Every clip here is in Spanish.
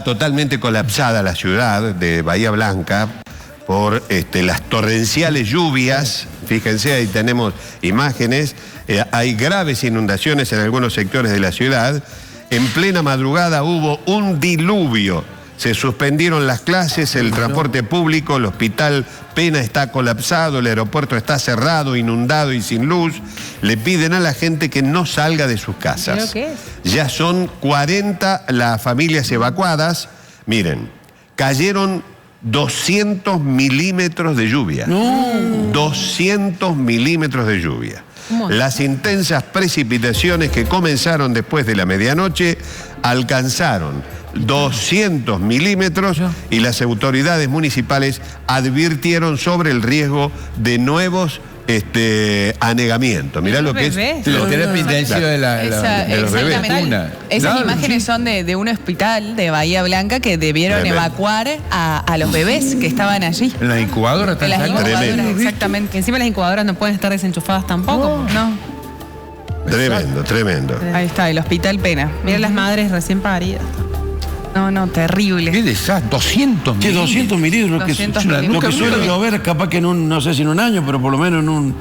totalmente colapsada la ciudad de Bahía Blanca por las torrenciales lluvias. Fíjense, ahí tenemos imágenes. Hay graves inundaciones en algunos sectores de la ciudad. En plena madrugada hubo un diluvio. Se suspendieron las clases, el transporte público, el hospital Pena está colapsado, el aeropuerto está cerrado, inundado y sin luz. Le piden a la gente que no salga de sus casas. ¿Pero qué es? Ya son 40 las familias evacuadas. Miren, cayeron 200 milímetros de lluvia. No. 200 milímetros de lluvia. Las intensas precipitaciones que comenzaron después de la medianoche alcanzaron 200 milímetros y las autoridades municipales advirtieron sobre el riesgo de nuevos anegamientos. Mirá lo que es. Lo terapia intensiva de los bebés. Esas imágenes son de un hospital de Bahía Blanca que debieron evacuar a los bebés que estaban allí. En las incubadoras están saliendo. Exactamente. Encima las incubadoras no pueden estar desenchufadas tampoco. No. Tremendo, tremendo. Ahí está, el hospital Pena. Mira las madres recién paridas. No, terrible. Qué desastre, 200 milímetros. 200 milímetros, lo que suele llover capaz que no sé si en un año, pero por lo menos en un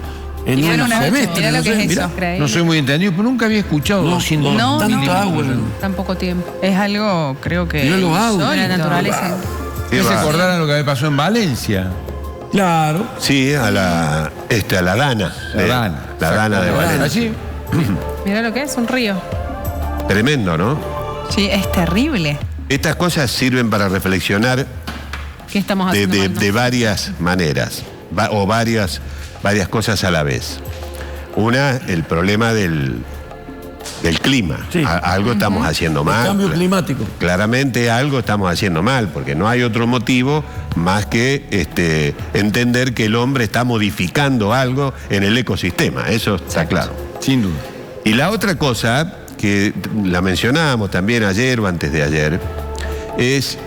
semestre. Mirá lo que es eso. No soy muy entendido, pero nunca había escuchado 200 tanta agua. Tan poco tiempo. Es algo, creo que... Mirá los autos. La naturaleza. ¿Qué se acordaron lo que pasó en Valencia? Claro. Sí, a la Dana. La Dana de Valencia. Allí. Mirá lo que es, un río. Tremendo, ¿no? Sí, es terrible. Estas cosas sirven para reflexionar ¿Qué estamos haciendo? de varias maneras, o varias cosas a la vez. Una, el problema del clima. Sí. Algo estamos haciendo mal. El cambio climático. Claramente algo estamos haciendo mal, porque no hay otro motivo más que entender que el hombre está modificando algo en el ecosistema. Eso está claro. Sin duda. Y la otra cosa, que la mencionábamos también ayer o antes de ayer, es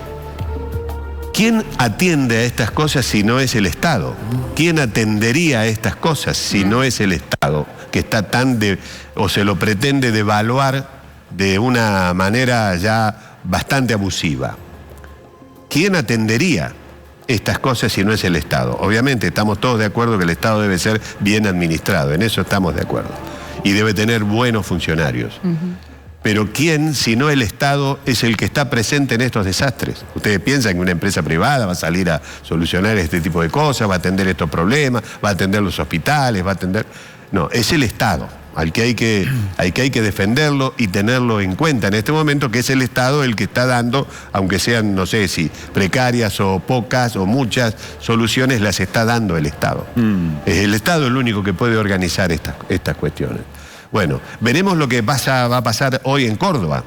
¿quién atiende a estas cosas si no es el Estado? ¿Quién atendería a estas cosas si no es el Estado, que está o se lo pretende devaluar de una manera ya bastante abusiva? ¿Quién atendería estas cosas si no es el Estado? Obviamente estamos todos de acuerdo que el Estado debe ser bien administrado, en eso estamos de acuerdo. Y debe tener buenos funcionarios. Pero ¿quién, si no el Estado, es el que está presente en estos desastres? ¿Ustedes piensan que una empresa privada va a salir a solucionar este tipo de cosas, va a atender estos problemas, va a atender los hospitales, va a atender...? No, es el Estado al que hay que defenderlo y tenerlo en cuenta en este momento, que es el Estado el que está dando, aunque sean, no sé si precarias o pocas o muchas soluciones, las está dando el Estado. Es el Estado el único que puede organizar estas cuestiones. Bueno, veremos lo que va a pasar hoy en Córdoba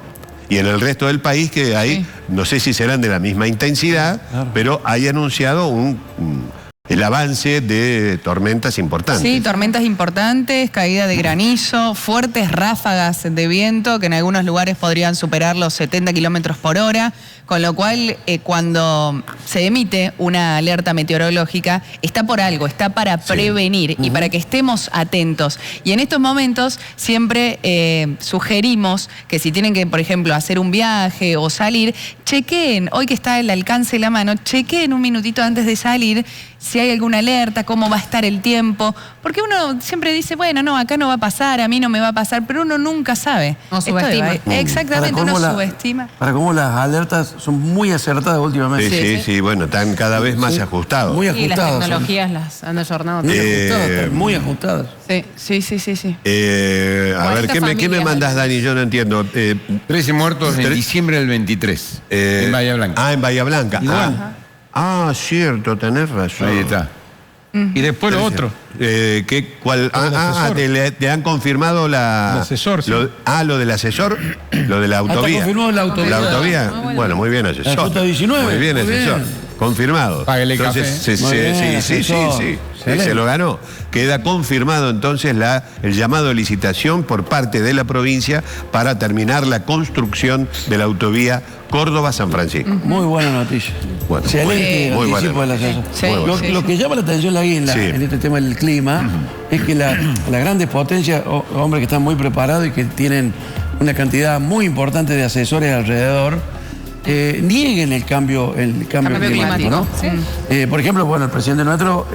y en el resto del país, que ahí, no sé si serán de la misma intensidad, pero hay anunciado el avance de tormentas importantes. Sí, tormentas importantes, caída de granizo, fuertes ráfagas de viento que en algunos lugares podrían superar los 70 kilómetros por hora, con lo cual cuando se emite una alerta meteorológica está por algo, está para prevenir y para que estemos atentos. Y en estos momentos siempre sugerimos que si tienen que, por ejemplo, hacer un viaje o salir, chequeen, hoy que está al alcance de la mano, chequeen un minutito antes de salir si hay alguna alerta, cómo va a estar el tiempo, porque uno siempre dice, bueno, no, acá no va a pasar, a mí no me va a pasar, pero uno nunca sabe. No subestima. Exactamente, uno subestima. Para cómo las alertas son muy acertadas últimamente. Sí, bueno, están cada vez más ajustados. Muy Y las ajustadas. tecnologías las han ayornado. Muy ajustadas. Sí. A ver, ¿qué me mandás, Dani? Yo no entiendo. 13 muertos en diciembre del 23, en Bahía Blanca. En Bahía Blanca. Cierto, tenés razón. Ahí está. Y después lo otro. ¿Cuál? Te han confirmado El asesor, sí. Lo del asesor, lo de la autovía. Está confirmado la autovía. La autovía. Bueno, muy bien, asesor. La ruta 19. Muy bien, asesor. Confirmado. Páguele café. Sí, se lo ganó. Queda confirmado entonces el llamado de licitación por parte de la provincia para terminar la construcción de la autovía Córdoba-San Francisco. Muy buena noticia. Bueno, excelente muy anticipo buena. de la cosa. Lo que llama la atención en este tema del clima es que las grandes potencias, hombres que están muy preparados y que tienen una cantidad muy importante de asesores alrededor, nieguen el cambio climático, ¿no? Sí. Por ejemplo, bueno, el presidente nuestro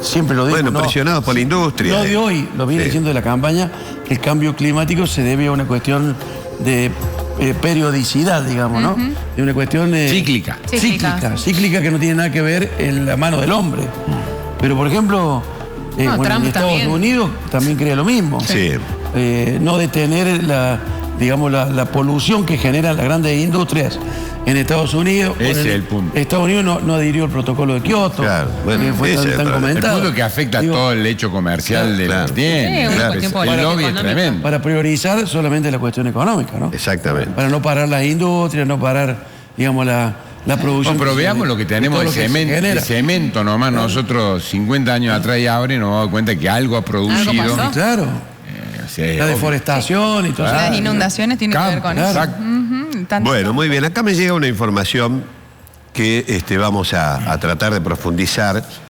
siempre lo dijo. Bueno, presionado por la industria. No de hoy, lo viene diciendo de la campaña, que el cambio climático se debe a una cuestión de periodicidad, digamos, ¿no? De una cuestión cíclica, que no tiene nada que ver en la mano del hombre. Pero, por ejemplo, en Estados Unidos también cree lo mismo. Sí. No detener la polución que generan las grandes industrias en Estados Unidos. Ese es el punto. Estados Unidos no adhirió al protocolo de Kioto. Claro, bueno, que fue tan comentado. El punto que afecta a todo el hecho comercial de la tienda. El lobby es tremendo. Para priorizar solamente la cuestión económica, ¿no? Exactamente. Para no parar las industrias, no parar, digamos, la producción. No, pero veamos lo que tenemos de cemento nomás. Nosotros 50 años atrás y ahora nos hemos dado cuenta que algo ha producido. Claro. La deforestación y todo eso. Las inundaciones tienen que ver con eso. Bueno, muy bien. Acá me llega una información que vamos a tratar de profundizar.